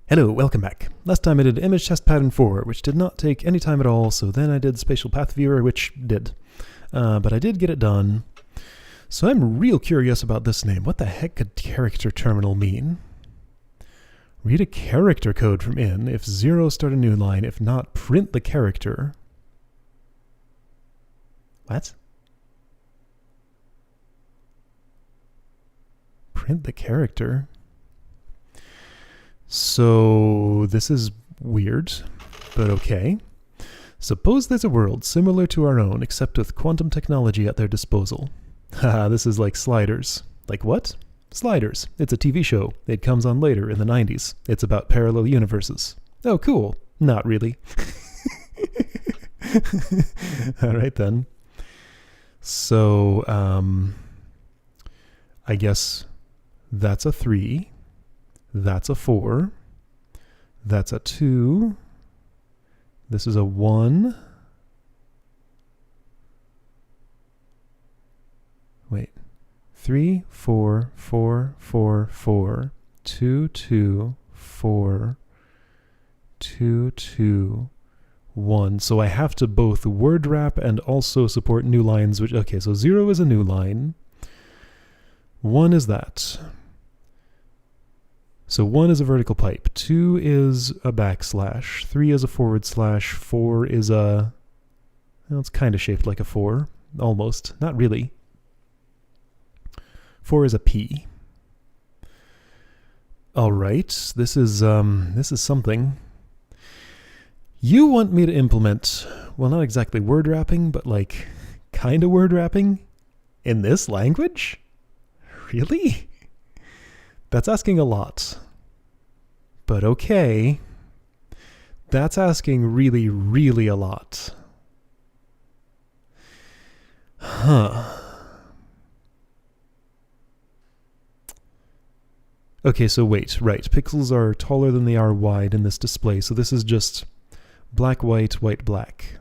Hello, welcome back. Last time I did image test pattern 4, which did not take any time at all, so then I did spatial path viewer, which did. But I did get it done. So I'm real curious about this name. What the heck could character terminal mean? Read a character code from in. If 0, start a new line. If not, print the character. What? Print the character? So this is weird, but okay. Suppose there's a world similar to our own, except with quantum technology at their disposal. Haha, this is like Sliders. Like what? Sliders. It's a TV show. It comes on later in the 90s. It's about parallel universes. Oh, cool. Not really. All right, then. So, I guess that's a 3. That's a 4. That's a 2. This is a 1. Wait. 3, 4, 4, 4, 4, 2, 2, 4, 2, 2, 1. So I have to both word wrap and also support new lines, which, okay, so 0 is a new line. 1 is that. So 1 is a vertical pipe, 2 is a backslash, 3 is a forward slash, 4 is a, well, it's kind of shaped like a 4, almost, not really. 4 is a P. All right, this is something. You want me to implement, well, not exactly word wrapping, but like kind of word wrapping in this language? Really? That's asking a lot. But okay. That's asking really, really a lot. Huh. Okay, so wait, right. Pixels are taller than they are wide in this display, so this is just black, white, white, black.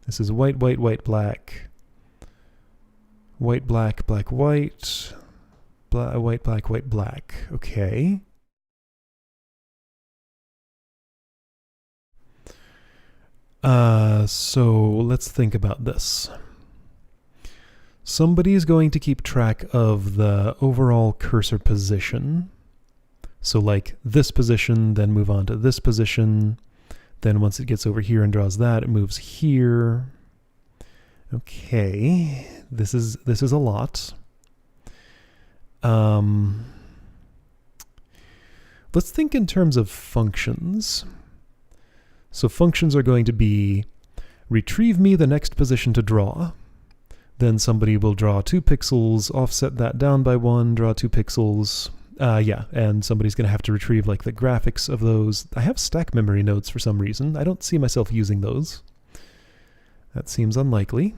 This is white, white, white, black. White, black, black, white. White, black, white, black. Okay. So let's think about this. Somebody's going to keep track of the overall cursor position. So like this position, then move on to this position. Then once it gets over here and draws that, it moves here. Okay, this is a lot. Let's think in terms of functions. So functions are going to be retrieve me the next position to draw. Then somebody will draw 2 pixels, offset that down by 1, draw 2 pixels. Yeah, and somebody's going to have to retrieve like the graphics of those. I have stack memory nodes for some reason. I don't see myself using those. That seems unlikely.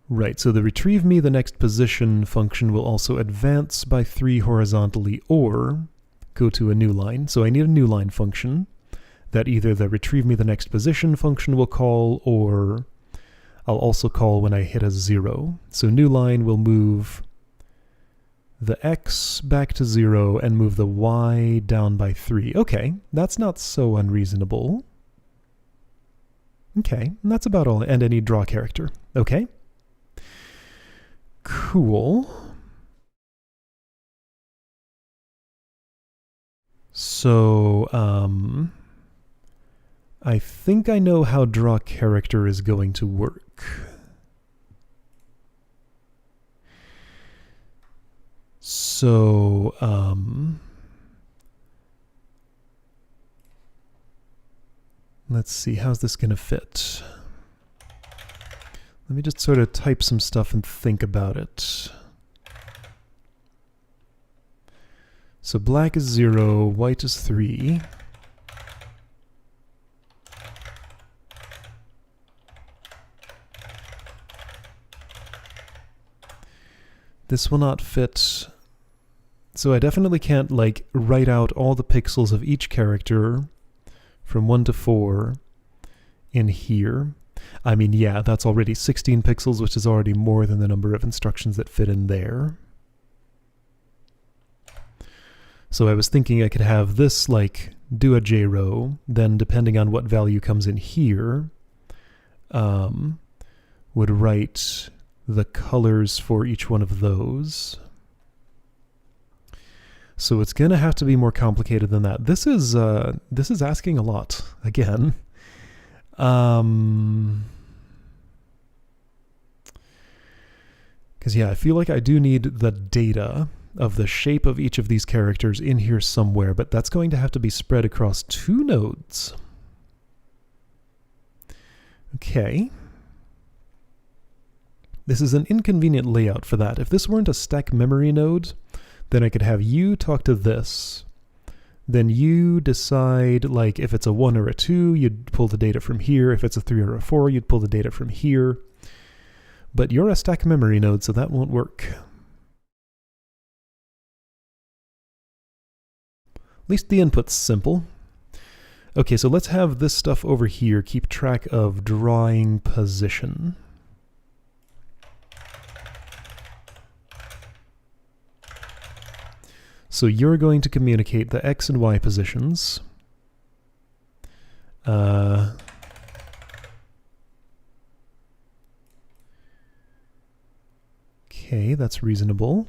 Right, so the retrieve me the next position function will also advance by 3 horizontally or go to a new line. So I need a new line function that either the retrieve me the next position function will call, or I'll also call when I hit a 0. So new line will move the x back to 0 and move the y down by 3. Okay, that's not so unreasonable. Okay, and that's about all. And any draw character. Okay. Cool. So, I think I know how draw character is going to work. So, let's see, how's this going to fit? Let me just sort of type some stuff and think about it. So black is 0, white is 3. This will not fit. So I definitely can't like write out all the pixels of each character from 1 to 4 in here. I mean, yeah, that's already 16 pixels, which is already more than the number of instructions that fit in there. So I was thinking I could have this like do a J row, then depending on what value comes in here, would write the colors for each one of those. So it's going to have to be more complicated than that. This is asking a lot again. Because yeah, I feel like I do need the data of the shape of each of these characters in here somewhere, but that's going to have to be spread across 2 nodes. Okay. This is an inconvenient layout for that. If this weren't a stack memory node, then I could have you talk to this. Then you decide, like, if it's a 1 or a 2, you'd pull the data from here. If it's a 3 or a 4, you'd pull the data from here. But you're a stack memory node, so that won't work. At least the input's simple. Okay, so let's have this stuff over here keep track of drawing position. So you're going to communicate the X and Y positions. Okay, that's reasonable.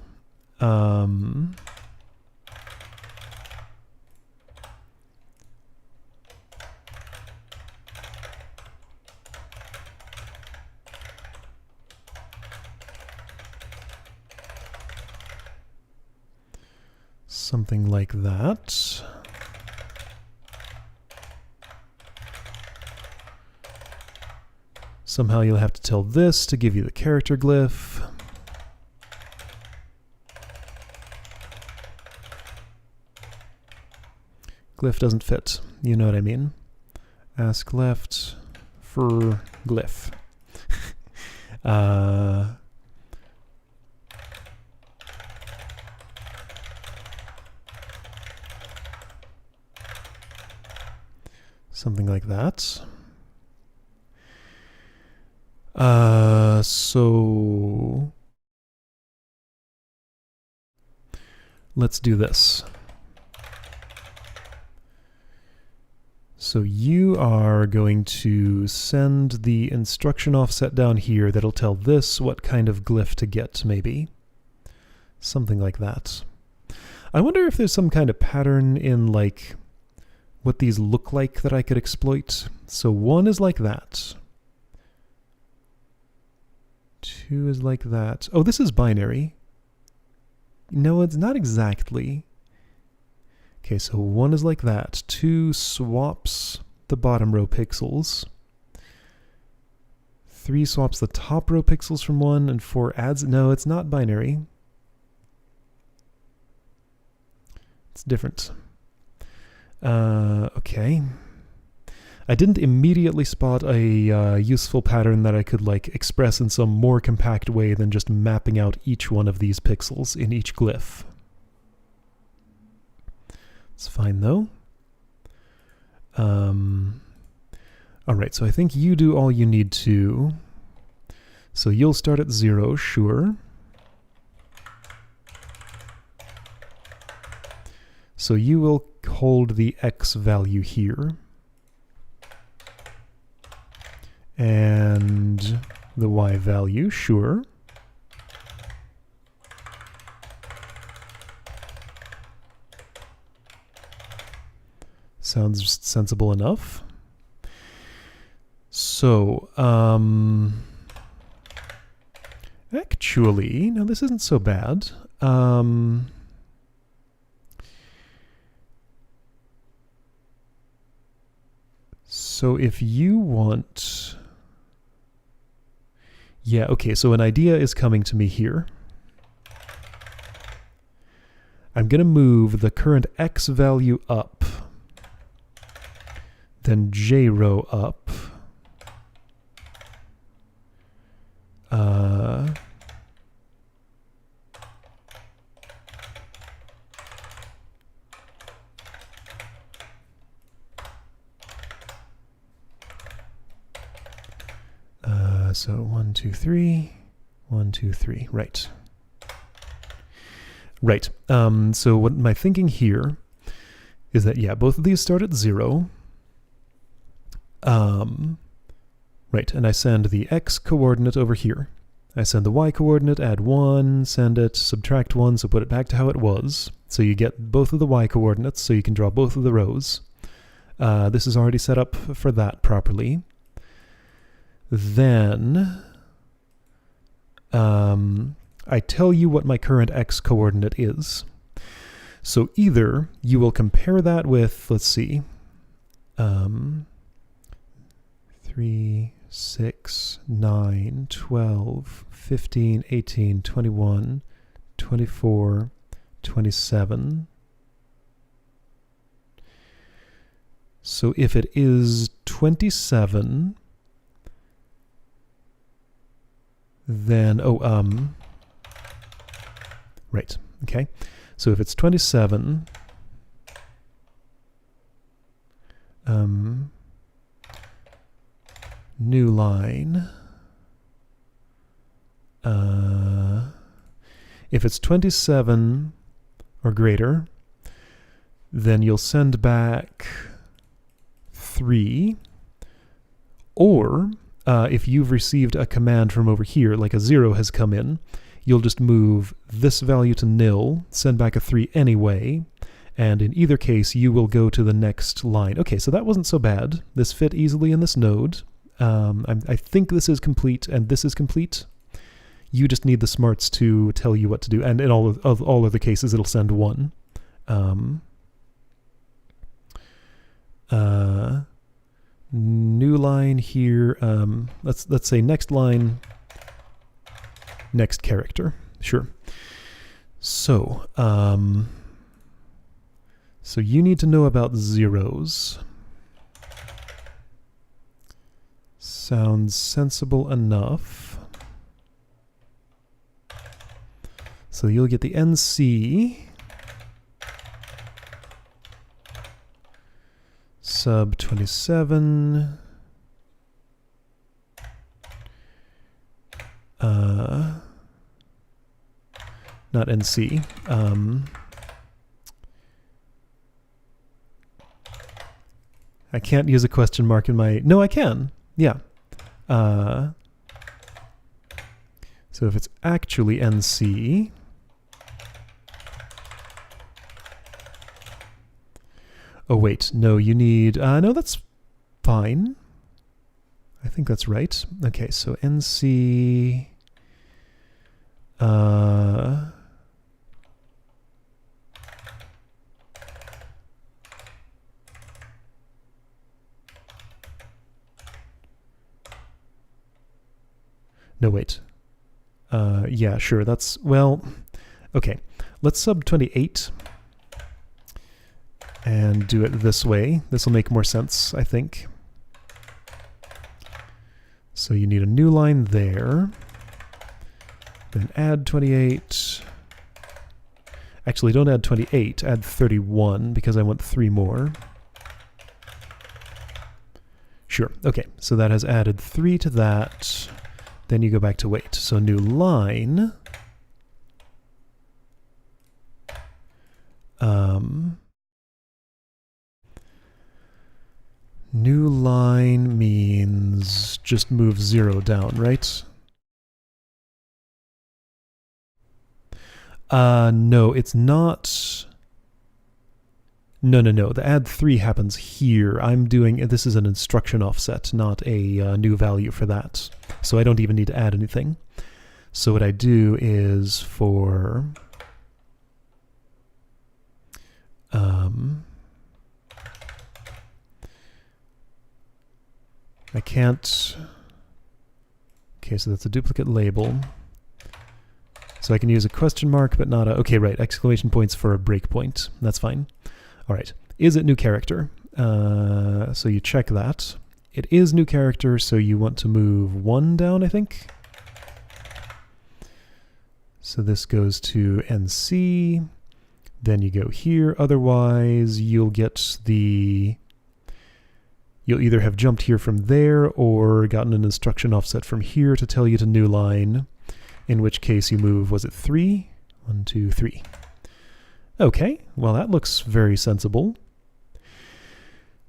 Something like that. Somehow you'll have to tell this to give you the character glyph. Glyph doesn't fit. You know what I mean. Ask left for glyph. Something like that. So let's do this. So you are going to send the instruction offset down here that'll tell this what kind of glyph to get, maybe. Something like that. I wonder if there's some kind of pattern in, like, what these look like that I could exploit. So 1 is like that. 2 is like that. Oh, this is binary. No, it's not exactly. Okay, so 1 is like that. 2 swaps the bottom row pixels. 3 swaps the top row pixels from 1, and 4 adds... No, it's not binary. It's different. Okay. I didn't immediately spot a useful pattern that I could, like, express in some more compact way than just mapping out each one of these pixels in each glyph. It's fine, though. Alright, so I think you do all you need to. So you'll start at 0, sure. So you will hold the X value here. And the Y value, sure. Sounds sensible enough. So, actually, now this isn't so bad. So if you want... Yeah, okay, so an idea is coming to me here. I'm going to move the current X value up, then J row up. So 1, 2, 3, 1, 2, 3, right. Right. So what my thinking here is that, yeah, both of these start at 0. Right, and I send the x coordinate over here. I send the y coordinate, add 1, send it, subtract 1, so put it back to how it was. So you get both of the y coordinates, so you can draw both of the rows. This is already set up for that properly. Then I tell you what my current x coordinate is. So either you will compare that with, let's see, 3, 6, 9, 12, 15, 18, 21, 24, 27. So if it is 27, then, right, okay. So if it's 27, new line, if it's 27 or greater, then you'll send back 3, or if you've received a command from over here, like a 0 has come in, you'll just move this value to nil, send back a 3 anyway, and in either case you will go to the next line. Okay, so that wasn't so bad. This fit easily in this node. I think this is complete and this is complete. You just need the smarts to tell you what to do, and in all other cases it'll send 1. New line here. Let's say next line, next character. Sure. So so you need to know about zeros. Sounds sensible enough. So you'll get the NC sub 27 not NC. I can't use a question mark in my... No, I can. Yeah. So if it's actually NC, oh wait, no, you need, no, that's fine. I think that's right. Okay, so NC, no, wait. Yeah, sure, that's, well, okay. Let's sub 28 and do it this way. This will make more sense, I think. So you need a new line there. Then add 28. Actually, don't add 28, add 31, because I want 3 more. Sure, okay, so that has added 3 to that. Then you go back to wait. So new line. New line means just move 0 down, right? No, it's not. No. The add 3 happens here. I'm doing, this is an instruction offset, not a new value for that. So I don't even need to add anything. So what I do is for I can't. Okay, so that's a duplicate label. So I can use a question mark, but not a, okay, right, exclamation points for a breakpoint. That's fine. All right, is it new character? So you check that. It is new character, so you want to move 1 down, I think. So this goes to NC. Then you go here. Otherwise, you'll get the... You'll either have jumped here from there or gotten an instruction offset from here to tell you to new line, in which case you move, was it 3? 1, 2, 3. Okay, well that looks very sensible.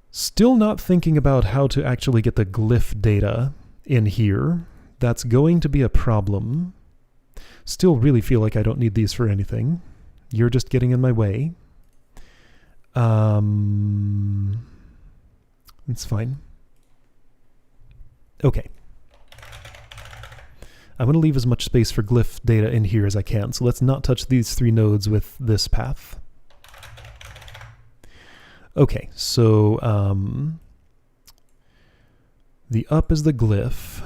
Still not thinking about how to actually get the glyph data in here. That's going to be a problem. Still really feel like I don't need these for anything. You're just getting in my way. It's fine. Okay. I'm going to leave as much space for glyph data in here as I can, so let's not touch these 3 nodes with this path. Okay, so the up is the glyph.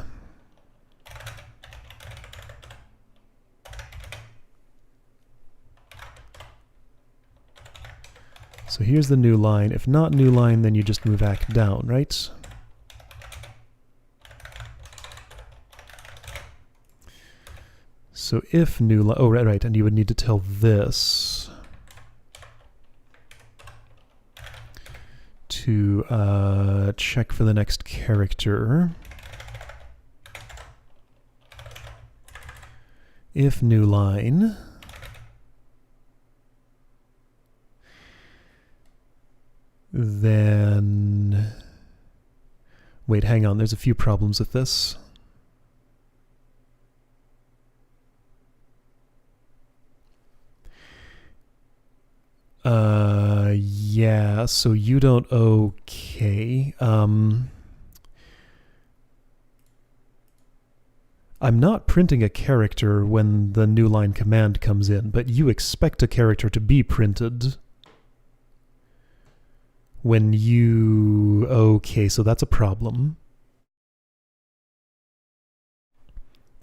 So here's the new line. If not new line, then you just move back down, right? So if new line, oh right, and you would need to tell this to check for the next character. If new line, then wait, hang on, there's a few problems with this. Yeah, so you don't, okay. I'm not printing a character when the new line command comes in, but you expect a character to be printed when you, okay, so that's a problem.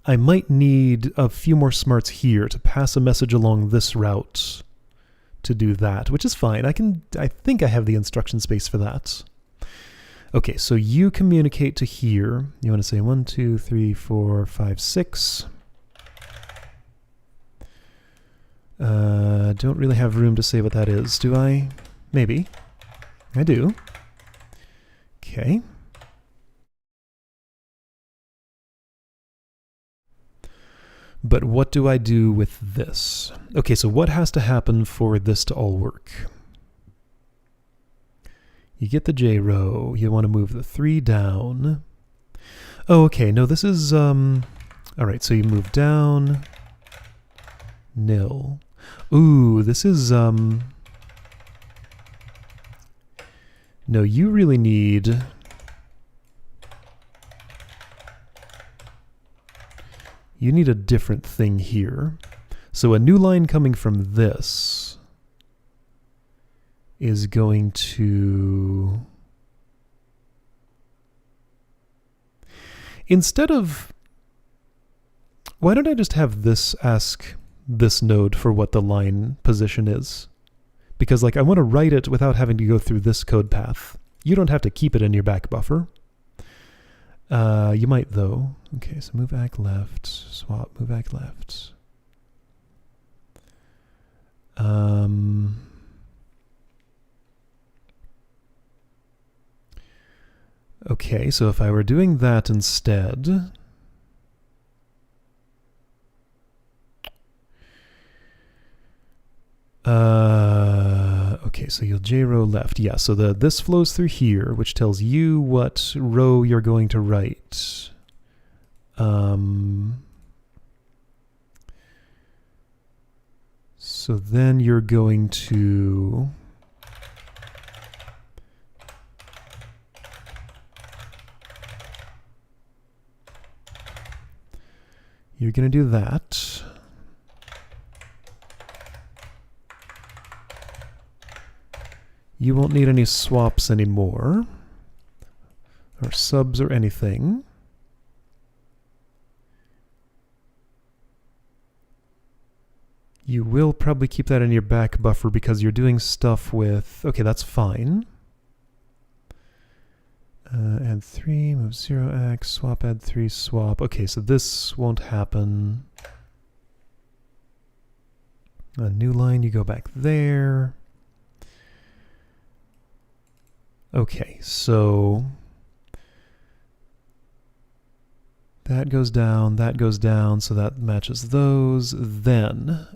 I might need a few more smarts here to pass a message along this route to do that, which is fine. I think I have the instruction space for that. Okay, so you communicate to here. You want to say 1, 2, 3, 4, 5, 6. Don't really have room to say what that is, do I? Maybe. I do. Okay. But what do I do with this? Okay, so what has to happen for this to all work? You get the J row. You want to move the 3 down. Oh, okay. No, this is... all right, so you move down. Nil. Ooh, this is... No, you really need... You need a different thing here. So a new line coming from this is going to... Instead of... Why don't I just have this ask this node for what the line position is? Because like I want to write it without having to go through this code path. You don't have to keep it in your back buffer. You might though. Okay, so move back left, swap, move back left. Okay, so if I were doing that instead, okay, so you'll J row left. Yeah, so this flows through here, which tells you what row you're going to write. So then you're going to... You're going to do that. You won't need any swaps anymore, or subs or anything. You will probably keep that in your back buffer because you're doing stuff with... Okay, that's fine. Add 3, move 0x, swap, add 3, swap. Okay, so this won't happen. A new line, you go back there. Okay, so that goes down, so that matches those. Then,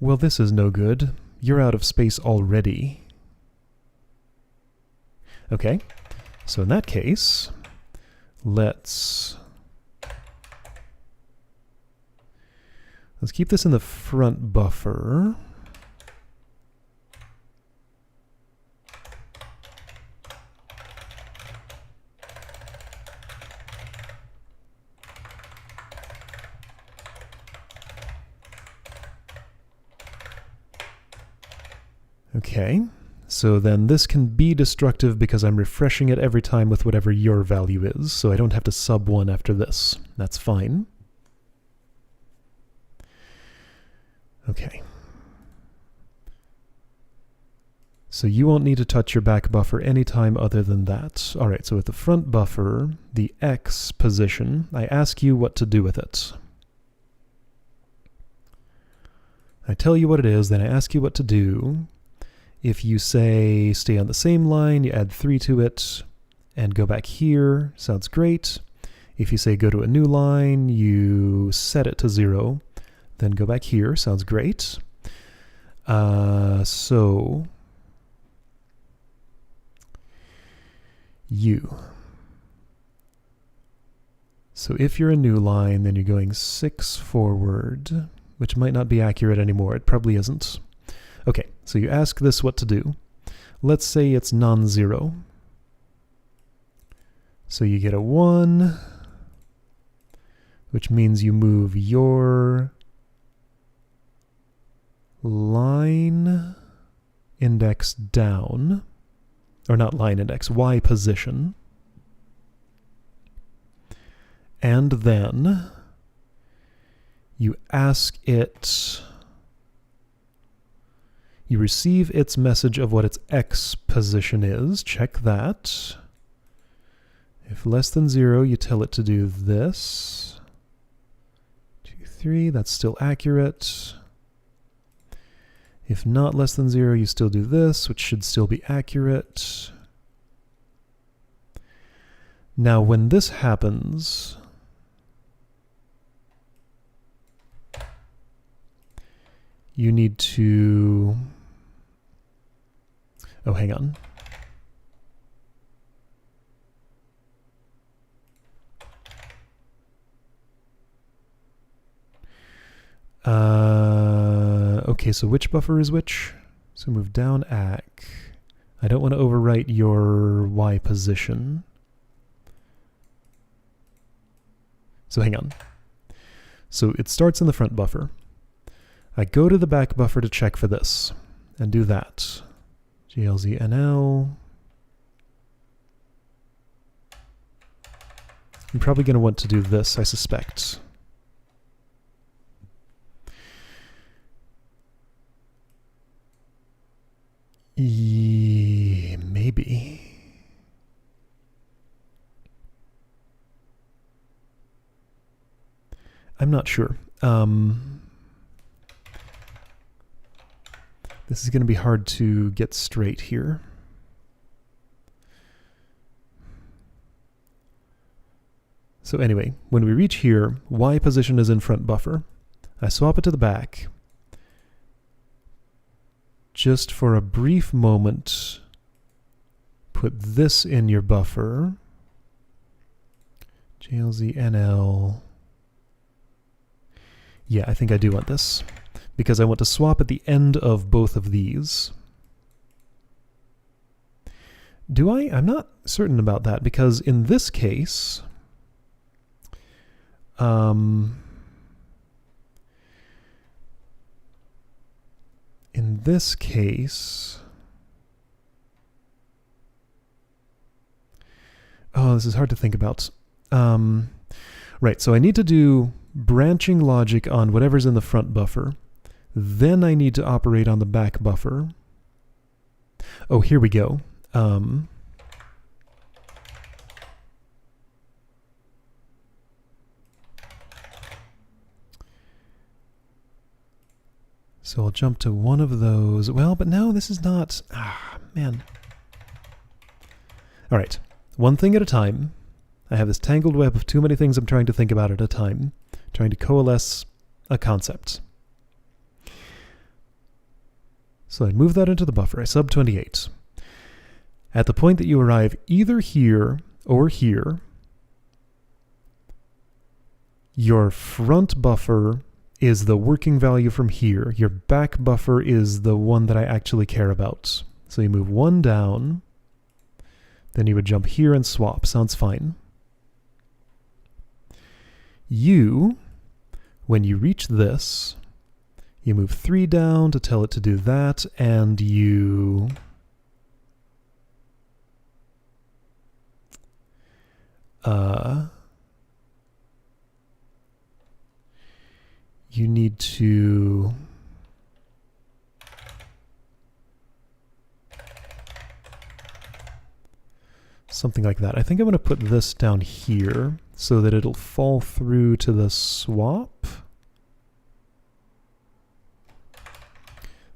Well, this is no good. You're out of space already. Okay, so in that case, let's keep this in the front buffer. Okay, so then this can be destructive because I'm refreshing it every time with whatever your value is, so I don't have to sub one after this. That's fine. Okay. So you won't need to touch your back buffer anytime other than that. All right, so with the front buffer, the X position, I ask you what to do with it. I tell you what it is, then I ask you what to do. If you say stay on the same line, you add 3 to it and go back here, sounds great. If you say go to a new line, you set it to 0, then go back here, sounds great. So if you're a new line, then you're going 6 forward, which might not be accurate anymore. It probably isn't. Okay, so you ask this what to do. Let's say it's non-zero. So you get a 1, which means you move your line index down, or not line index, Y position. And then you ask it, you receive its message of what its X position is. Check that. If less than 0, you tell it to do this. 2, 3, that's still accurate. If not less than 0, you still do this, which should still be accurate. Now, when this happens, you need to... Oh, hang on. Okay, so which buffer is which? So move down ACK. I don't want to overwrite your Y position. So hang on. So it starts in the front buffer. I go to the back buffer to check for this, and do that. glznl. I'm probably going to want to do this, I suspect. Maybe. I'm not sure. This is going to be hard to get straight here. So anyway, when we reach here, Y position is in front buffer. I swap it to the back. Just for a brief moment, put this in your buffer. glznl. Yeah, I think I do want this, because I want to swap at the end of both of these. Do I? I'm not certain about that, because in this case, oh, this is hard to think about. Right, so I need to do branching logic on whatever's in the front buffer. Then I need to operate on the back buffer. Oh, here we go. So I'll jump to one of those. Well, but no, this is not... Ah, man. All right, one thing at a time. I have this tangled web of too many things I'm trying to think about at a time, trying to coalesce a concept. So I move that into the buffer. I sub 28. At the point that you arrive either here or here, your front buffer is the working value from here. Your back buffer is the one that I actually care about. So you move one down, then you would jump here and swap. Sounds fine. You, when you reach this, you move 3 down to tell it to do that, and you you need to something like that. I think I'm going to put this down here so that it'll fall through to the swap.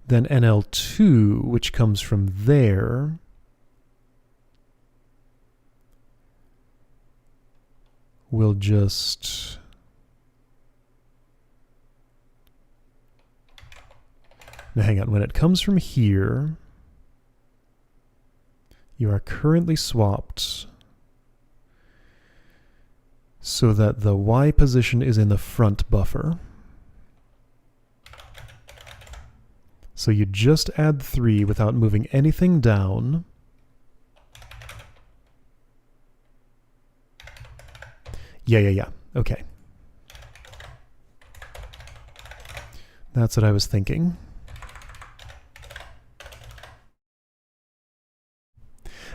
Then NL2, which comes from there, will just now hang on, when it comes from here, you are currently swapped so that the Y position is in the front buffer. So you just add 3 without moving anything down. Yeah. Okay. That's what I was thinking.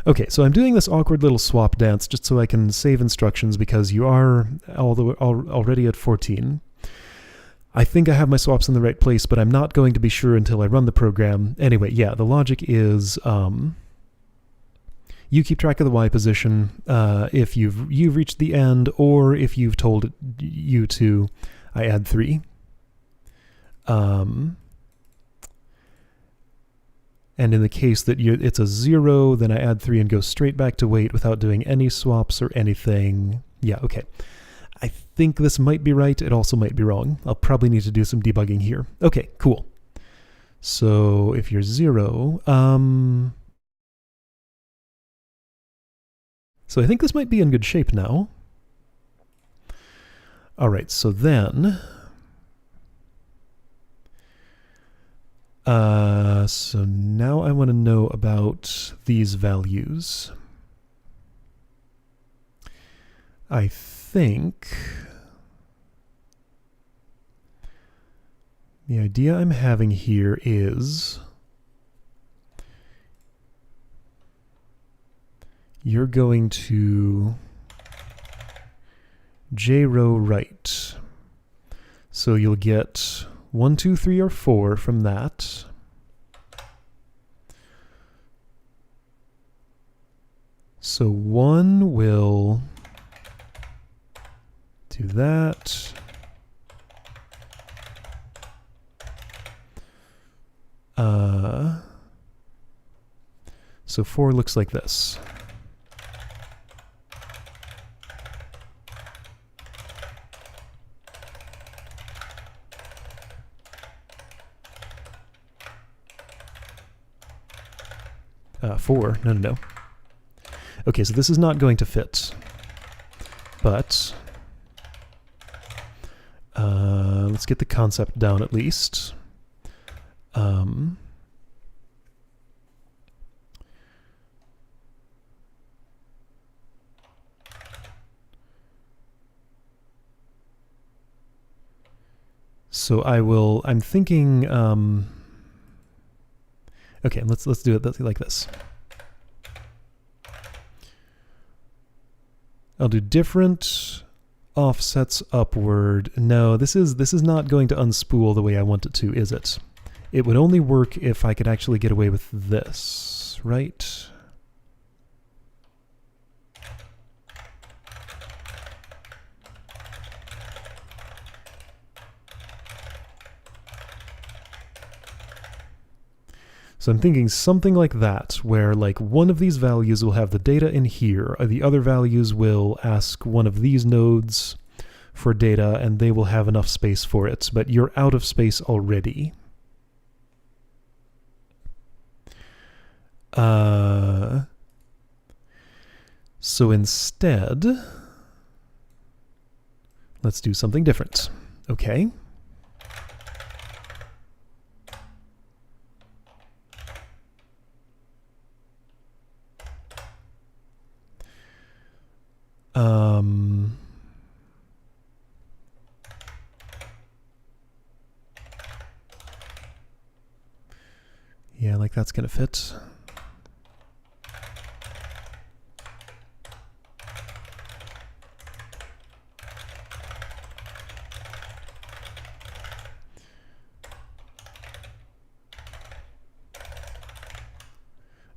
Okay, so I'm doing this awkward little swap dance just so I can save instructions because you are already at 14. I think I have my swaps in the right place, but I'm not going to be sure until I run the program. Anyway, yeah, the logic is you keep track of the Y position if you've reached the end, or if you've told you to, I add 3. And in the case that it's a 0, then I add 3 and go straight back to wait without doing any swaps or anything. Yeah, okay. I think this might be right. It also might be wrong. I'll probably need to do some debugging here. Okay, cool. So if you're 0, so I think this might be in good shape now. All right, so then, so now I want to know about these values. I think the idea I'm having here is you're going to J-row right. So you'll get 1, 2, 3, or 4 from that. So 1 will do that. So 4 looks like this. Four. No. Okay, so this is not going to fit. But let's get the concept down at least. So I'm thinking, okay, let's do it like this. I'll do different offsets upward. No, this is not going to unspool the way I want it to, is it? It would only work if I could actually get away with this, right? So I'm thinking something like that, where like one of these values will have the data in here, the other values will ask one of these nodes for data, and they will have enough space for it, but you're out of space already. So instead, let's do something different. Okay. Yeah, like that's gonna fit.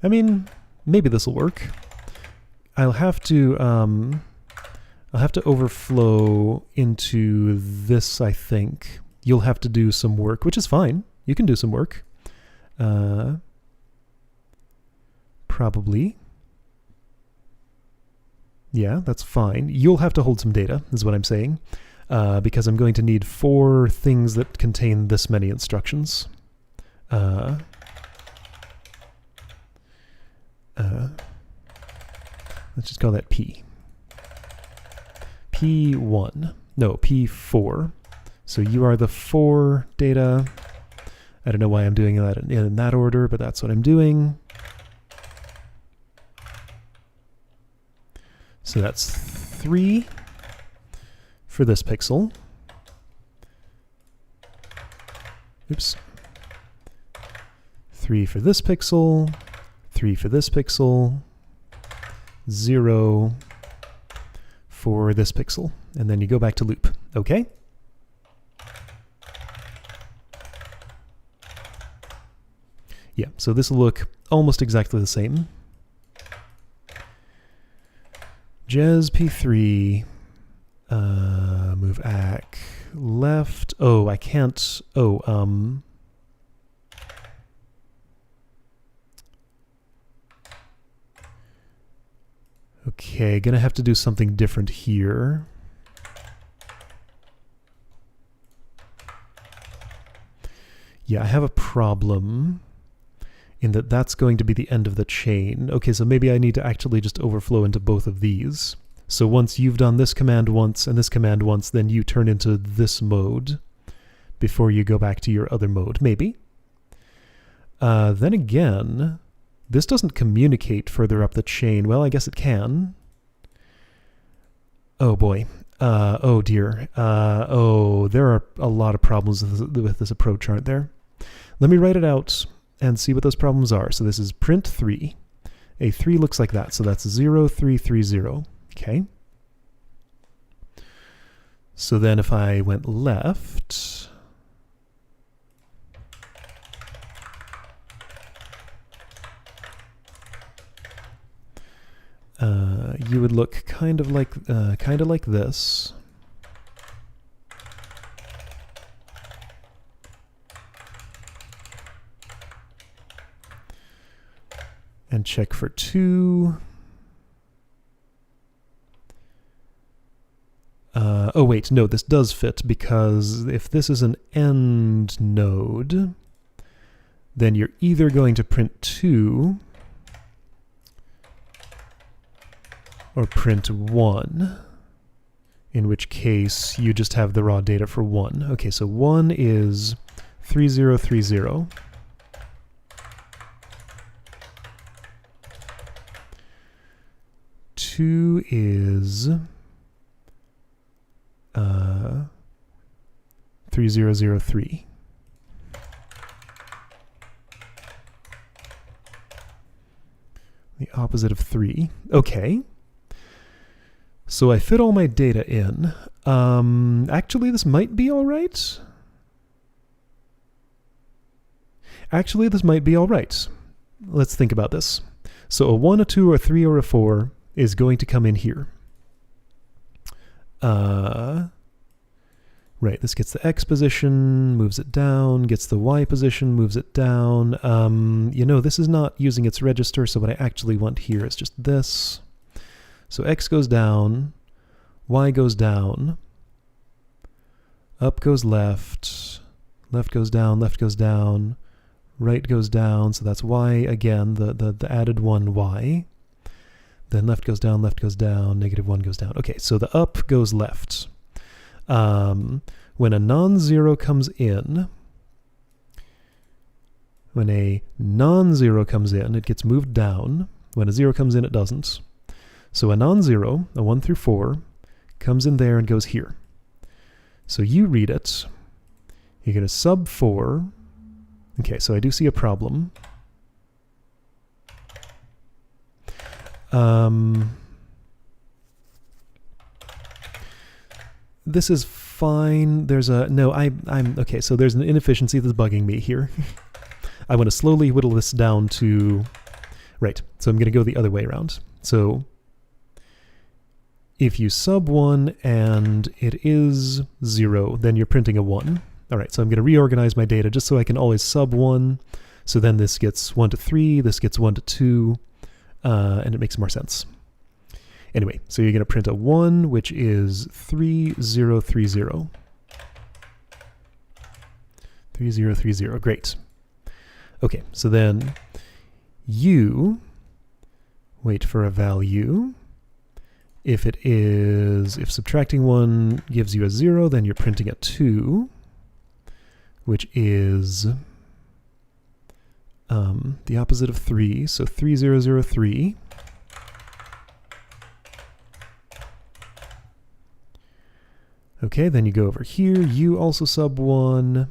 I mean, maybe this will work. I'll have to overflow into this, I think. You'll have to do some work, which is fine. You can do some work. Probably. Yeah, that's fine. You'll have to hold some data, is what I'm saying, because I'm going to need 4 things that contain this many instructions. Let's just call that P. P1. No, P4. So you are the 4 data. I don't know why I'm doing that in that order, but that's what I'm doing. So that's 3 for this pixel. Oops. 3 for this pixel. 3 for this pixel. 0 for this pixel. And then you go back to loop. Okay? Yeah, so this will look almost exactly the same. Jez P3, move ACK left. Oh, I can't. Oh, okay, gonna have to do something different here. Yeah, I have a problem in that that's going to be the end of the chain. Okay, so maybe I need to actually just overflow into both of these. So once you've done this command once and this command once, then you turn into this mode before you go back to your other mode, maybe. Then again, this doesn't communicate further up the chain. Well, I guess it can. Oh boy. Oh dear. Oh, there are a lot of problems with this approach, aren't there? Let me write it out and see what those problems are. So this is print 3. A 3 looks like that. So that's 0, 3, 3, 0. Okay. So then if I went left, you would look kind of like this. And check for 2. Oh wait, no, this does fit, because if this is an end node, then you're either going to print 2 or print 1, in which case you just have the raw data for 1. Okay, so 1 is 3030. 2 is 3003. The opposite of 3. Okay. So I fit all my data in. Actually, this might be all right. Actually, this might be all right. Let's think about this. So a 1, a 2, a 3, or a 4 is going to come in here. Right, this gets the X position, moves it down, gets the Y position, moves it down. You know, this is not using its register, so what I actually want here is just this. So X goes down, Y goes down, up goes left, left goes down, Right goes down, so that's y again, the added 1 y. Then left goes down, negative 1 goes down. Okay, so the up goes left. When a non-zero comes in, it gets moved down. When a 0 comes in, it doesn't. So a non-zero, a 1 through 4, comes in there and goes here. So you read it. You're going to sub 4. Okay, so I do see a problem. This is fine. There's a no. I'm okay. So there's an inefficiency that's bugging me here. I want to slowly whittle this down to right. So I'm going to go the other way around. So if you sub 1 and it is 0, then you're printing a 1. All right. So I'm going to reorganize my data just so I can always sub 1. So then this gets 1 to 3. This gets 1 to 2, and it makes more sense. Anyway, so you're going to print a 1, which is 3030. 3030, great. Okay, so then you wait for a value. If subtracting 1 gives you a 0, then you're printing a 2, which is the opposite of 3, so 3003. Okay, then you go over here, you also sub 1,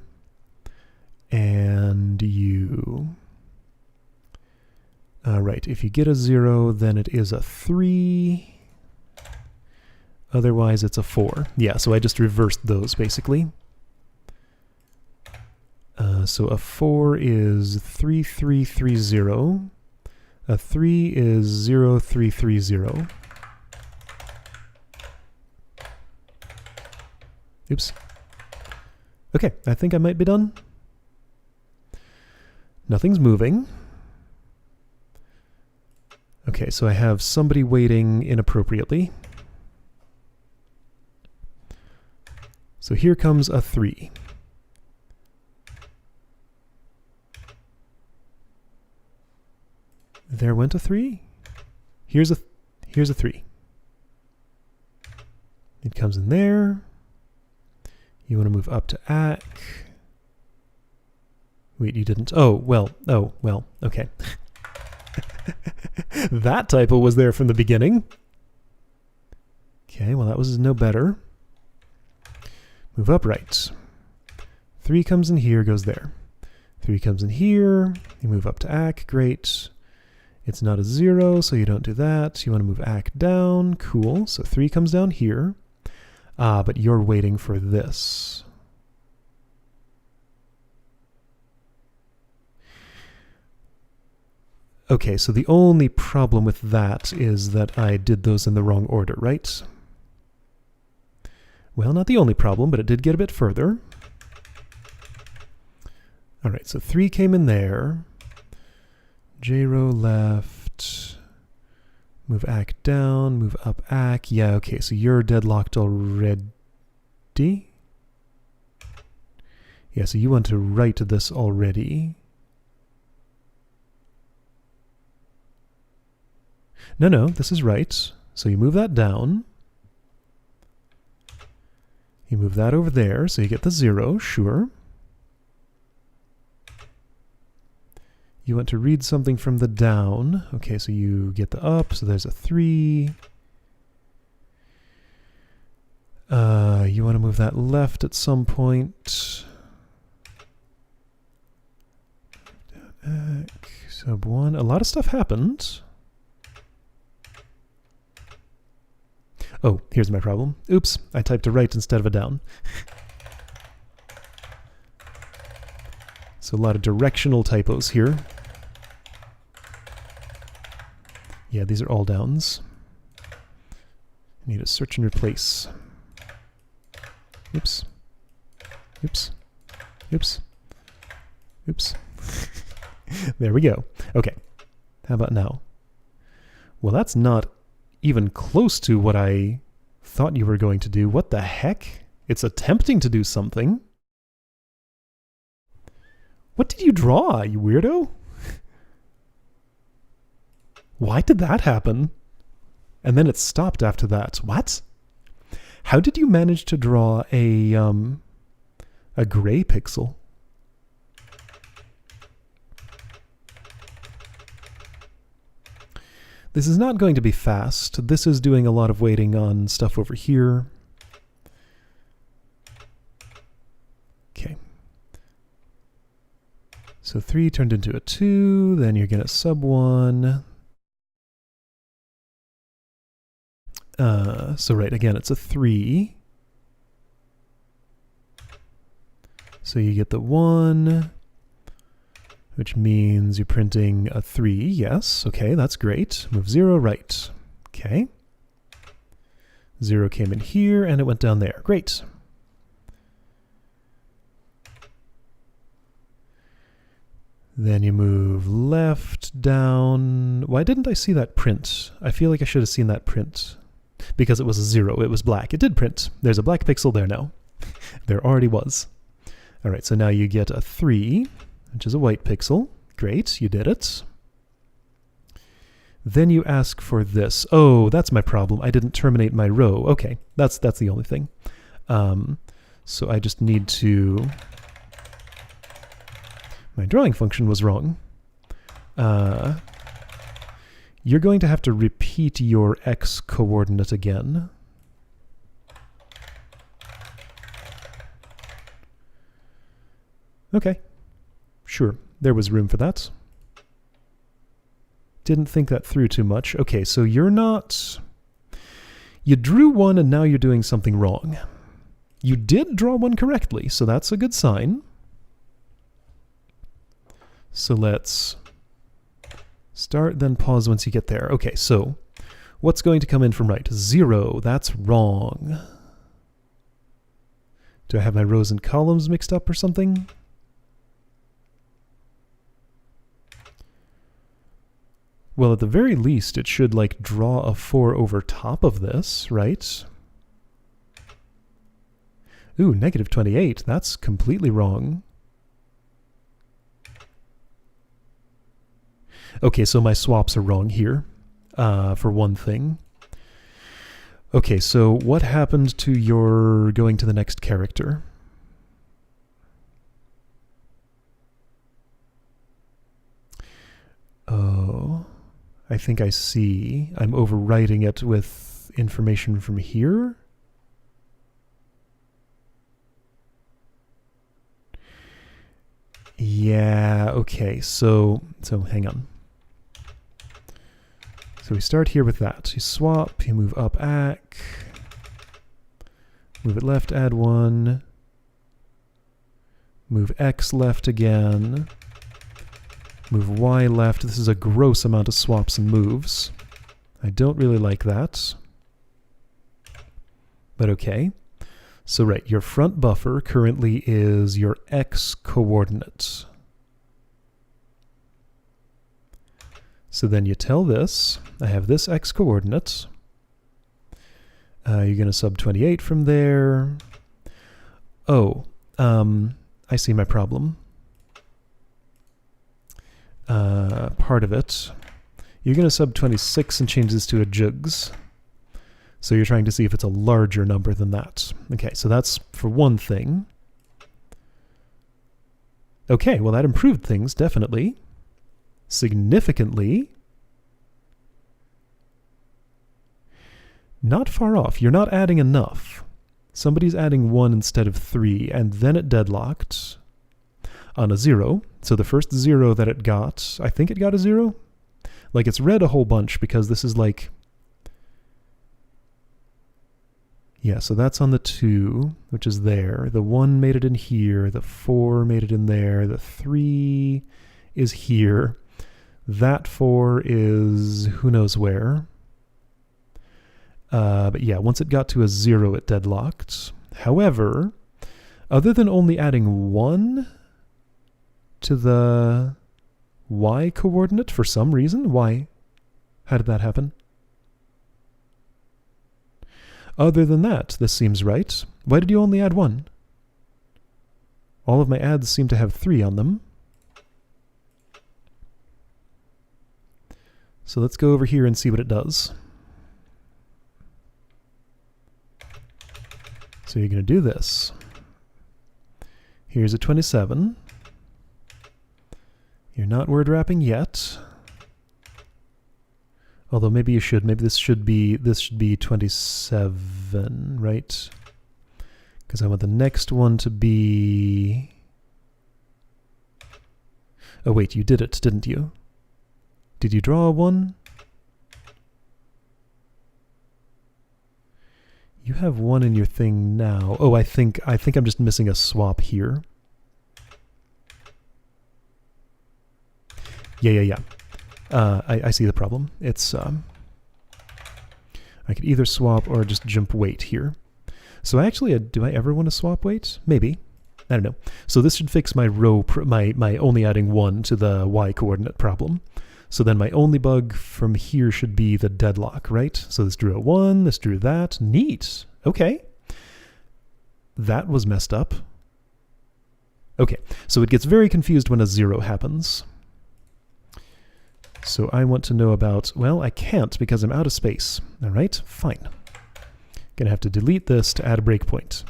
and you... right, if you get a 0, then it is a 3, otherwise it's a 4. Yeah, so I just reversed those, basically. So a 4 is 3330, a 3 is 0330. Oops. Okay, I think I might be done. Nothing's moving. Okay, so I have somebody waiting inappropriately. So here comes a 3. There went a 3. Here's a 3. It comes in there. You want to move up to ACK. Wait, you didn't. Oh, well, okay. That typo was there from the beginning. Okay, well, that was no better. Move up right. 3 comes in here, goes there. 3 comes in here. You move up to ACK, great. It's not a 0, so you don't do that. You want to move ACK down, cool. So 3 comes down here. But you're waiting for this. Okay, so the only problem with that is that I did those in the wrong order, right? Well, not the only problem, but it did get a bit further. All right, so 3 came in there. J-row left. Move ACK down, move up ACK. Yeah, okay, so you're deadlocked already. Yeah, so you want to write this already. No, this is right. So you move that down. You move that over there, so you get the 0, sure. You want to read something from the down. Okay, so you get the up, so there's a 3. You want to move that left at some point. Sub 1. A lot of stuff happened. Oh, here's my problem. Oops, I typed a right instead of a down. So a lot of directional typos here. Yeah, these are all downs. I need a search and replace. Oops. Oops. Oops. Oops. There we go. Okay. How about now? Well, that's not even close to what I thought you were going to do. What the heck? It's attempting to do something. What did you draw, you weirdo? Why did that happen? And then it stopped after that. What? How did you manage to draw a gray pixel? This is not going to be fast. This is doing a lot of waiting on stuff over here. Okay. So 3 turned into a 2, then you're going to sub 1. So right, again, it's a 3. So you get the 1, which means you're printing a 3, yes, okay, that's great. Move 0 right, okay. 0 came in here and it went down there, great. Then you move left, down. Why didn't I see that print? I feel like I should have seen that print. Because it was a 0, it was black. It did print. There's a black pixel there now. There already was. All right, so now you get a 3, which is a white pixel. Great, you did it. Then you ask for this. Oh, that's my problem. I didn't terminate my row. Okay, that's the only thing. So I just need to... My drawing function was wrong. You're going to have to repeat your x coordinate again. Okay, sure, there was room for that. Didn't think that through too much. Okay, so you're not... You drew one and now you're doing something wrong. You did draw one correctly, so that's a good sign. So let's start, then pause once you get there. Okay, so what's going to come in from right? 0, that's wrong. Do I have my rows and columns mixed up or something? Well, at the very least, it should, like, draw a 4 over top of this, right? Ooh, negative 28. That's completely wrong. Okay, so my swaps are wrong here, for one thing. Okay, so what happened to your going to the next character? Oh, I think I see. I'm overwriting it with information from here. Yeah, okay, so hang on. So we start here with that. You swap, you move up ACK, move it left, add 1, move X left again, move Y left. This is a gross amount of swaps and moves. I don't really like that. But okay. So right, your front buffer currently is your X coordinate. So then you tell this, I have this X coordinate. You're going to sub 28 from there. Oh, I see my problem. Part of it. You're going to sub 26 and change this to a jugs. So you're trying to see if it's a larger number than that. Okay, so that's for one thing. Okay, well that improved things, definitely. Significantly. Not far off. You're not adding enough. Somebody's adding 1 instead of 3, and then it deadlocked on a 0. So the first 0 that it got, I think it got a 0? Like, it's read a whole bunch because this is like... Yeah, so that's on the 2, which is there. The 1 made it in here. The 4 made it in there. The 3 is here. That 4 is who knows where. But yeah, once it got to a 0, it deadlocked. However, other than only adding 1 to the Y coordinate for some reason, why? How did that happen? Other than that, this seems right. Why did you only add 1? All of my adds seem to have 3 on them. So let's go over here and see what it does. So you're going to do this. Here's a 27. You're not word wrapping yet. Although maybe you should. Maybe this should be 27, right? Because I want the next one to be... Oh wait, you did it, didn't you? Did you draw a 1? You have 1 in your thing now. Oh, I think I'm just missing a swap here. Yeah. I see the problem. It's I could either swap or just jump weight here. So actually, do I ever want to swap weight? Maybe. I don't know. So this should fix my row, my only adding 1 to the y coordinate problem. So then my only bug from here should be the deadlock, right? So this drew a 1, this drew that. Neat. Okay. That was messed up. Okay, so it gets very confused when a 0 happens. So I want to know about, well, I can't because I'm out of space. All right, fine. Gonna have to delete this to add a breakpoint.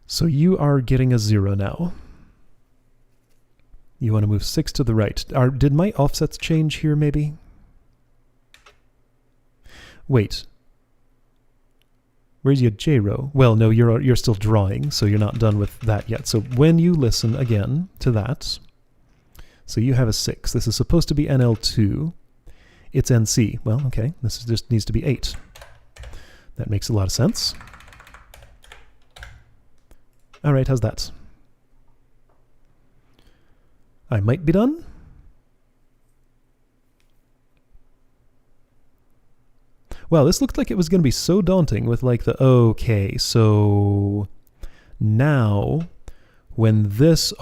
So you are getting a 0 now. You want to move 6 to the right. Did my offsets change here, maybe? Wait. Where's your J row? Well, no, you're still drawing, so you're not done with that yet. So when you listen again to that, so you have a 6. This is supposed to be NL2. It's NC. Well, okay, this just needs to be 8. That makes a lot of sense. All right, how's that? I might be done. Wow, this looked like it was going to be so daunting with like the, okay, so now when this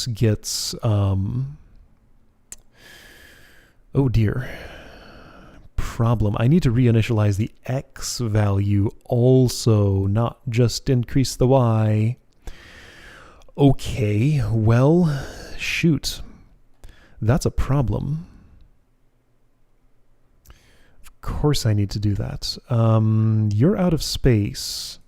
gets, oh dear, problem. I need to reinitialize the X value also, not just increase the Y. Okay, well, shoot. That's a problem. Of course I need to do that. You're out of space.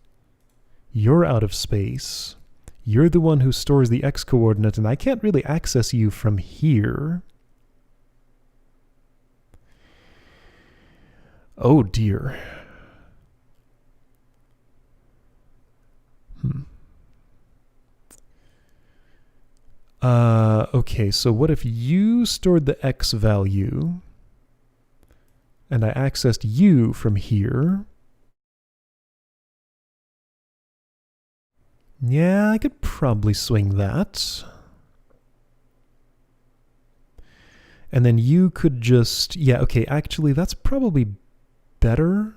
You're out of space. You're the one who stores the X coordinate, and I can't really access you from here. Oh dear. Okay, so what if you stored the X value and I accessed you from here? Yeah, I could probably swing that. And then you could just, yeah, okay, actually that's probably better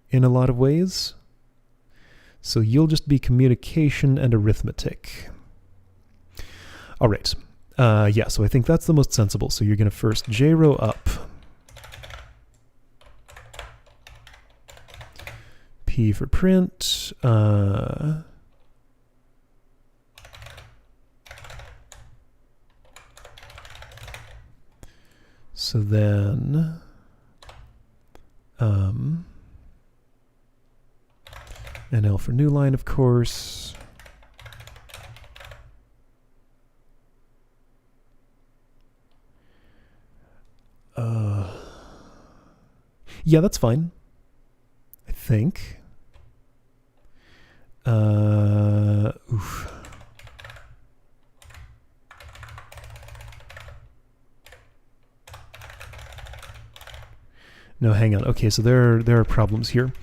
in a lot of ways. So you'll just be communication and arithmetic. All right. Yeah, so I think that's the most sensible. So you're going to first J-row up. P for print. So then NL for new line, of course. Yeah, that's fine. I think. Oof. No, hang on. Okay, so there are problems here.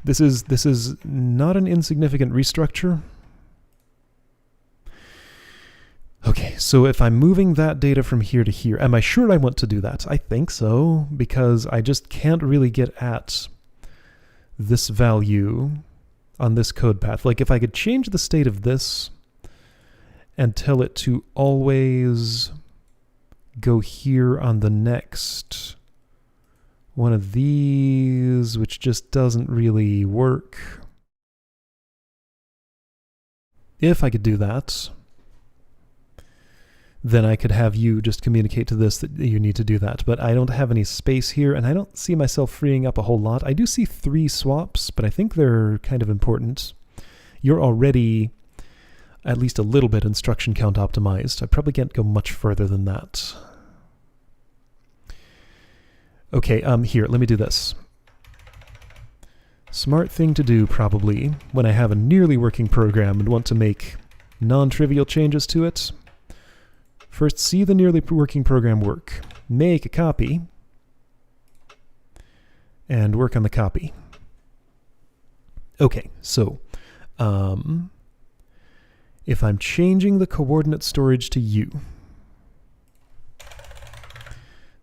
This is not an insignificant restructure. Okay, so if I'm moving that data from here to here, am I sure I want to do that? I think so, because I just can't really get at this value on this code path. Like if I could change the state of this and tell it to always go here on the next one of these, which just doesn't really work. If I could do that. then I could have you just communicate to this that you need to do that. But I don't have any space here, and I don't see myself freeing up a whole lot. I do see 3 swaps, but I think they're kind of important. You're already at least a little bit instruction count optimized. I probably can't go much further than that. Okay, here, let me do this. Smart thing to do, probably, when I have a nearly working program and want to make non-trivial changes to it. First, see the nearly working program work. Make a copy, and work on the copy. Okay, so, if I'm changing the coordinate storage to U,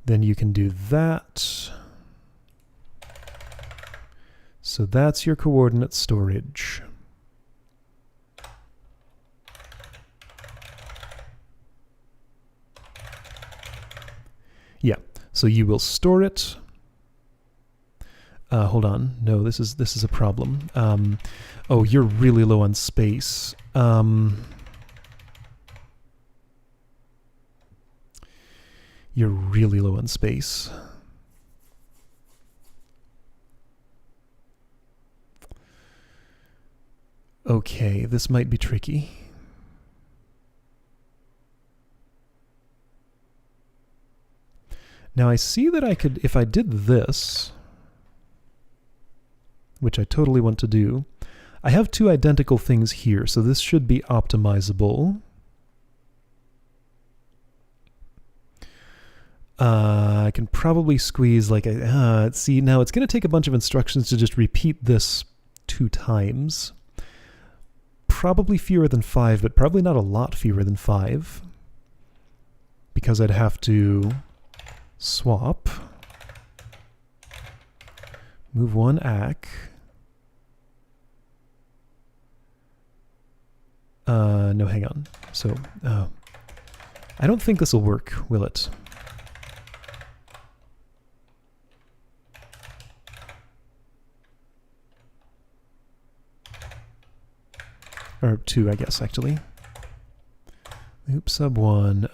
then you can do that. So that's your coordinate storage. Yeah, so you will store it. Hold on, no, this is a problem. Oh, you're really low on space. You're really low on space. Okay, this might be tricky. Now I see that I could, if I did this, which I totally want to do, I have 2 identical things here, so this should be optimizable. I can probably squeeze like a, see, now it's going to take a bunch of instructions to just repeat this 2 times. Probably fewer than 5, but probably not a lot fewer than 5. Because I'd have to swap, move 1 ACK. No, hang on. So, I don't think this will work, will it? Or 2, I guess, actually. Loop sub 1,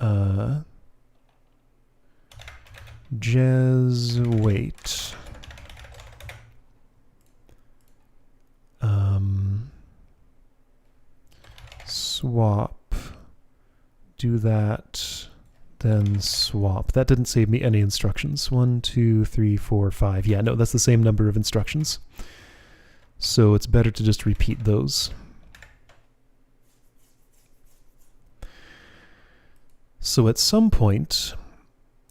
Jez wait. Swap. Do that, then swap. That didn't save me any instructions. 1, 2, 3, 4, 5. Yeah, no, that's the same number of instructions. So it's better to just repeat those. So at some point,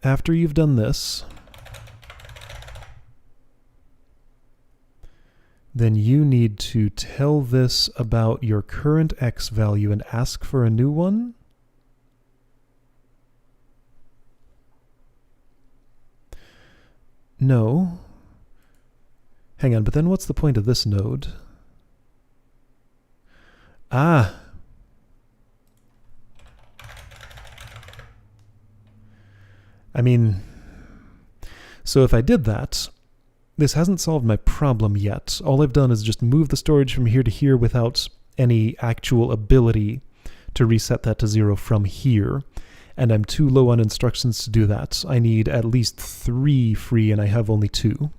after you've done this, then you need to tell this about your current X value and ask for a new one. No. Hang on, but then what's the point of this node? Ah! I mean, so if I did that, this hasn't solved my problem yet. All I've done is just move the storage from here to here without any actual ability to reset that to 0 from here. And I'm too low on instructions to do that. I need at least 3 free, and I have only 2.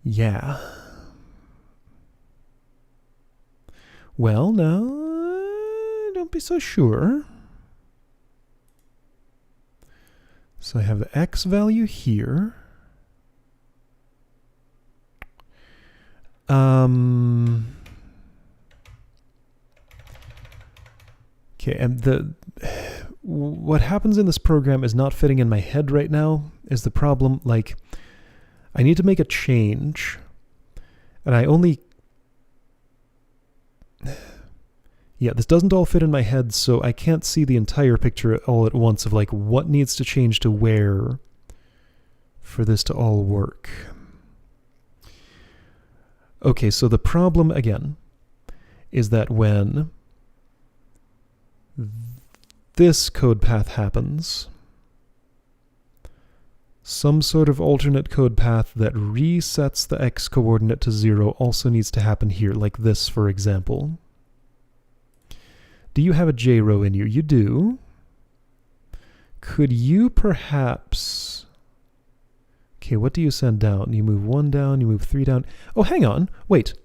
Yeah. Well, no, don't be so sure. So I have the X value here. Okay, and what happens in this program is not fitting in my head right now is the problem. Like, I need to make a change, and I only... Yeah, this doesn't all fit in my head, so I can't see the entire picture all at once of like what needs to change to where for this to all work. Okay, so the problem again is that when this code path happens, Some sort of alternate code path that resets the x coordinate to 0 also needs to happen here, like this, for example. Do you have a J row in you? You do. Could you perhaps... Okay, what do you send down? You move 1 down, you move 3 down. Oh, hang on. Wait.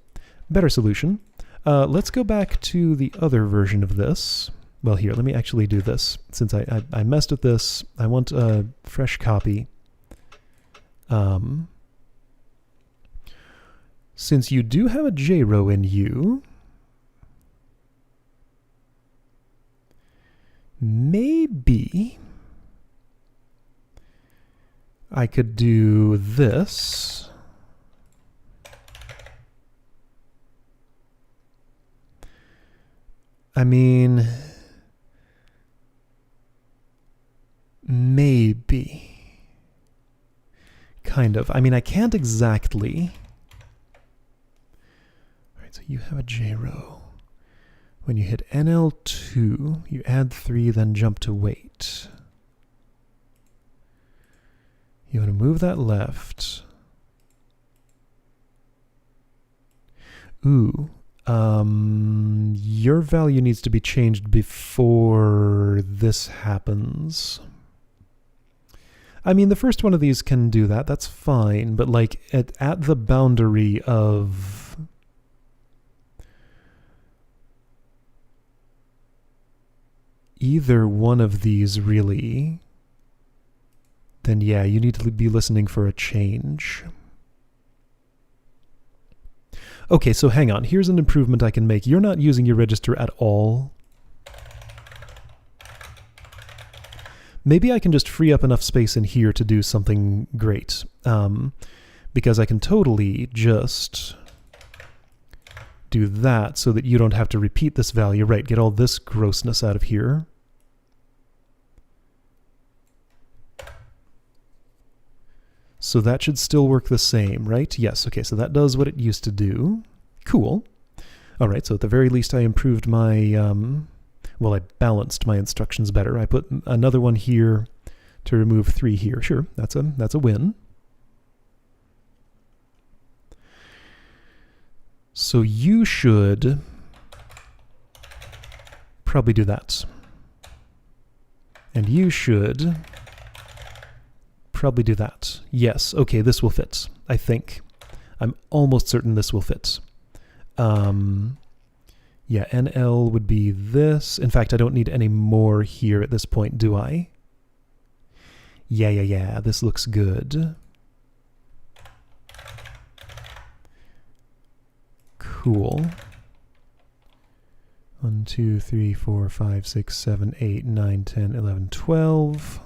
Better solution. Let's go back to the other version of this. Well, here, let me actually do this. Since I messed with this, I want a fresh copy. Since you do have a J row in you, maybe I could do this. I mean, maybe. Kind of. I mean, I can't exactly. All right, so you have a J row. When you hit NL2, you add 3, then jump to wait. You want to move that left. Ooh. Your value needs to be changed before this happens. I mean, the first one of these can do that. That's fine. But like at the boundary of... either one of these, really, then yeah, you need to be listening for a change. Okay, so hang on. Here's an improvement I can make. You're not using your register at all. Maybe I can just free up enough space in here to do something great. Because I can totally just do that so that you don't have to repeat this value. Right, get all this grossness out of here. So that should still work the same, right? Yes, okay, so that does what it used to do. Cool. All right, so at the very least I improved my, well, I balanced my instructions better. I put another one here to remove 3 here. Sure, that's a win. So you should probably do that. And you should probably do that. Yes, okay, this will fit, I think. I'm almost certain this will fit. Yeah, NL would be this. In fact, I don't need any more here at this point, do I? Yeah, this looks good. Cool. 1, 2, 3, 4, 5, 6, 7, 8, 9, 10, 11, 12.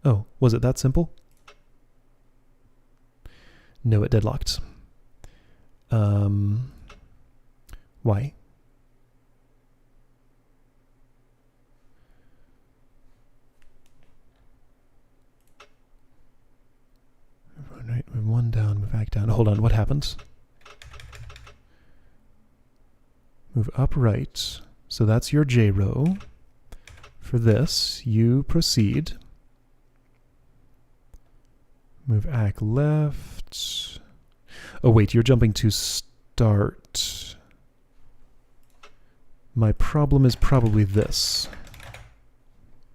Oh, was it that simple? No, it deadlocked. Why? Right, move 1 down, move back down. Hold on, what happens? Move up right. So that's your J row. For this, you proceed. Move ACK left. Oh wait, you're jumping to start. My problem is probably this.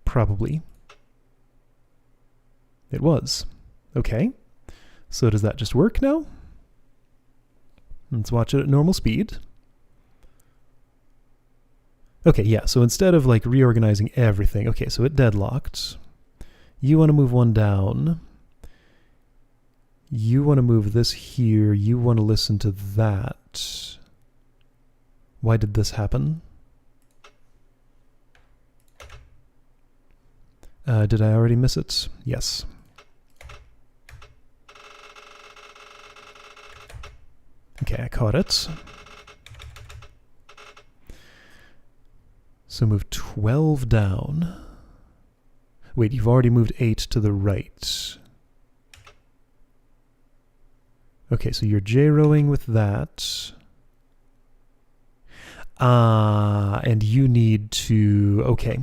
Probably. It was. Okay. So does that just work now? Let's watch it at normal speed. Okay, yeah, so instead of like reorganizing everything, okay, so it deadlocked. You want to move 1 down. You want to move this here. You want to listen to that. Why did this happen? Did I already miss it? Yes. Okay, I caught it. So move 12 down. Wait, you've already moved 8 to the right. Okay, so you're J-rowing with that. And you need to... Okay.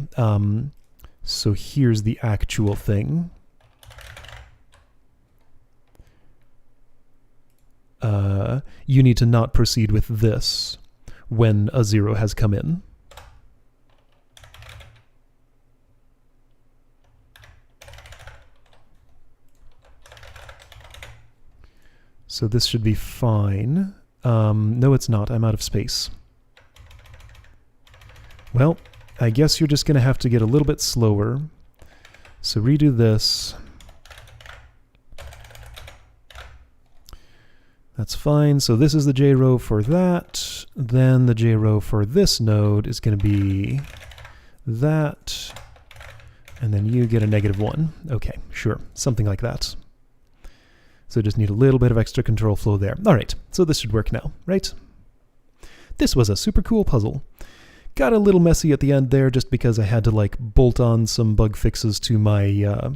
So here's the actual thing. You need to not proceed with this when a 0 has come in. So this should be fine. No, it's not. I'm out of space. Well, I guess you're just going to have to get a little bit slower. So redo this. That's fine. So this is the J row for that. Then the J row for this node is going to be that. And then you get a -1. Okay, sure. Something like that. So just need a little bit of extra control flow there. All right, so this should work now, right? This was a super cool puzzle. Got a little messy at the end there just because I had to like bolt on some bug fixes to my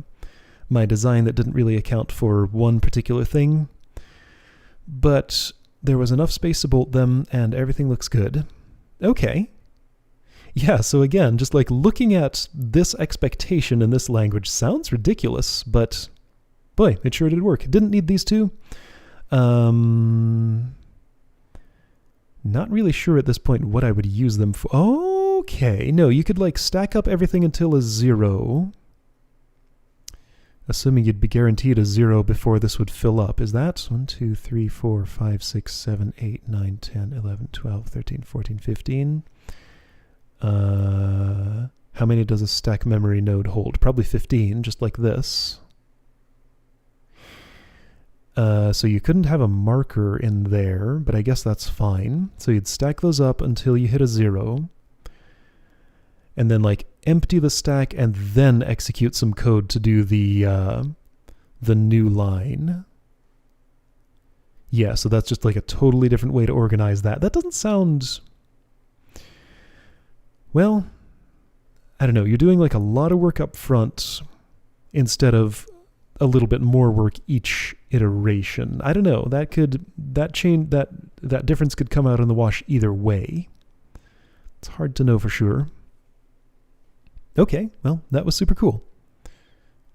my design that didn't really account for one particular thing. But there was enough space to bolt them and everything looks good. Okay. Yeah, so again, just like looking at this expectation in this language sounds ridiculous, but boy, it sure did work. Didn't need these two. Not really sure at this point what I would use them for. Okay, no, you could like stack up everything until a 0. Assuming you'd be guaranteed a 0 before this would fill up. Is that 1, 2, 3, 4, 5, 6, 7, 8, 9, 10, 11, 12, 13, 14, 15? How many does a stack memory node hold? Probably 15, just like this. So you couldn't have a marker in there, but I guess that's fine. So you'd stack those up until you hit a 0. And then like empty the stack and then execute some code to do the new line. Yeah, so that's just like a totally different way to organize that. That doesn't sound... Well, I don't know. You're doing like a lot of work up front instead of a little bit more work each iteration. I don't know. That difference could come out in the wash either way. It's hard to know for sure. Okay, well, that was super cool.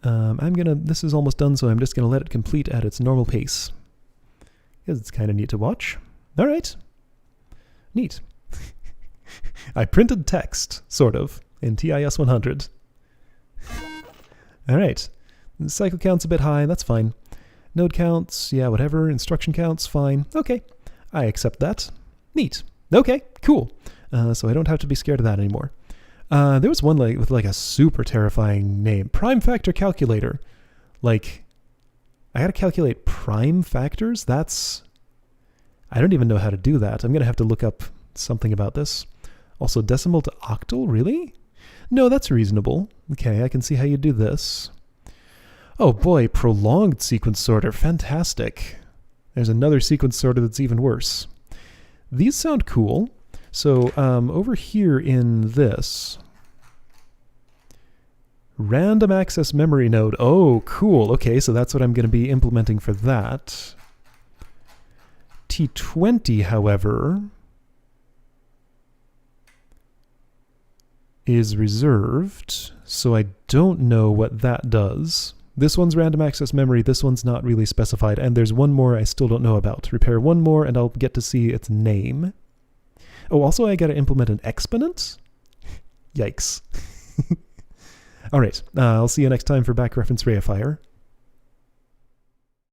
This is almost done, so I'm just gonna let it complete at its normal pace. Because it's kind of neat to watch. All right. Neat. I printed text, sort of, in TIS-100. All right. The cycle count's a bit high, that's fine. Node counts, yeah, whatever. Instruction counts, fine. Okay, I accept that. Neat. Okay, cool. So I don't have to be scared of that anymore. There was one with like a super terrifying name. Prime factor calculator. Like, I gotta calculate prime factors? That's... I don't even know how to do that. I'm gonna have to look up something about this. Also, decimal to octal? Really? No, that's reasonable. Okay, I can see how you do this. Oh boy, prolonged sequence sorter. Fantastic. There's another sequence sorter that's even worse. These sound cool. So over here in this, random access memory node. Oh, cool. Okay, so that's what I'm going to be implementing for that. T20, however, is reserved, so I don't know what that does. This one's random access memory, this one's not really specified, and there's one more I still don't know about. Repair one more, and I'll get to see its name. Oh, also I gotta implement an exponent? Yikes. Alright, I'll see you next time for back reference reifier.